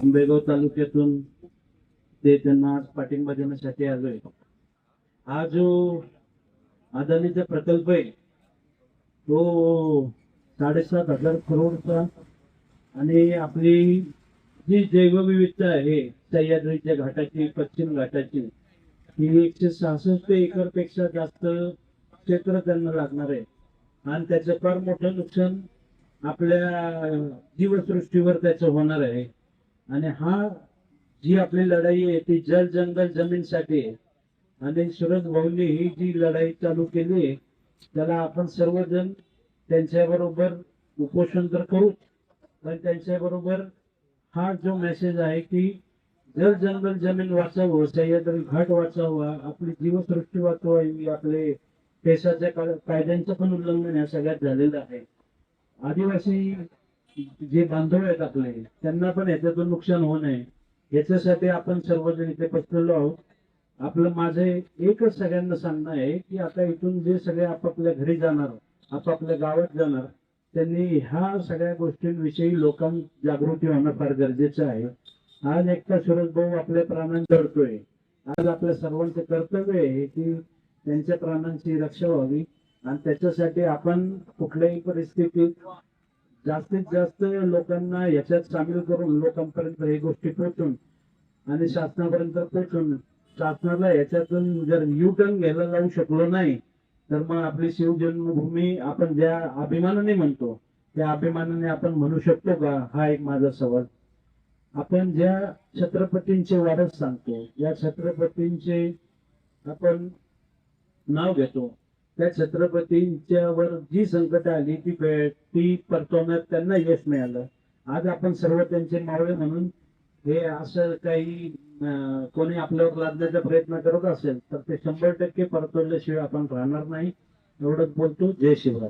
आंबेगाव तालुक्यातून ते त्यांना आज पाठिंबा देण्यासाठी आलोय. हा जो अदानीचा प्रकल्प आहे तो 7,500 करोडचा आणि आपली जी जैवविविधता आहे सह्याद्रीच्या घाटाची, पश्चिम घाटाची, ही 166 एकर पेक्षा जास्त क्षेत्र त्यांना लागणार आहे. आणि त्याचं फार मोठं नुकसान आपल्या जीवसृष्टीवर त्याचं होणार आहे. आणि हा जी आपली लढाई आहे ती जल जंगल जमीनसाठी आहे. आणि सुरज भाऊंनी ही जी लढाई चालू केली आहे त्याला आपण सर्वजण त्यांच्याबरोबर उपोषण तर करू, पण त्यांच्याबरोबर हा जो मेसेज आहे की जल जंगल जमीन वाचावं, सह्याद्री घाट वाचावा, आपली जीवसृष्टी वाचवावी, आपले देशाच्या कायद्यांचं पण उल्लंघन या सगळ्यात झालेलं आहे. आदिवासी जे बांधव आहेत आपले त्यांना पण याच्यातून नुकसान होऊ नये याच्यासाठी आपण सर्वजण इथे बसलेलो आहोत. आपलं माझं एकच सगळ्यांना सांगणं आहे की आता इथून जे सगळे आपापल्या घरी जाणार, आपापल्या गावात जाणार, त्यांनी ह्या सगळ्या गोष्टींविषयी लोकांना जागृती होणं फार गरजेचं आहे. आज एकटा सुरज भाऊ आपल्या प्राणांची लढतोय. आज आपल्या सर्वांचं कर्तव्य आहे की त्यांच्या प्राणांची रक्षा व्हावी आणि त्याच्यासाठी आपण कुठल्याही परिस्थितीत जास्तीत जास्त लोकांना याच्यात सामील करून लोकांपर्यंत हे गोष्टी पोहोचून आणि शासनापर्यंत पोहोचून शासनाला याच्यातून जर यू टर्न घ्यायला लावू शकलो नाही तर मग आपली शिवजन्मभूमी आपण ज्या अभिमानाने म्हणतो त्या अभिमानाने आपण म्हणू शकतो का, हा एक माझा सवाल. आपण ज्या छत्रपतींचे वारस सांगतो, या छत्रपतींचे आपण नाव घेतो, त्या छत्रपतींच्यावर जी संकट आली ती परतवण्यात त्यांना यश मिळालं. आज आपण सर्व त्यांचे मावळे म्हणून हे असं काही कोणी आपल्यावर लादण्याचा प्रयत्न करत असेल तर ते 100% परतवल्याशिवाय आपण राहणार नाही. एवढंच बोलतो. जय शिवराय.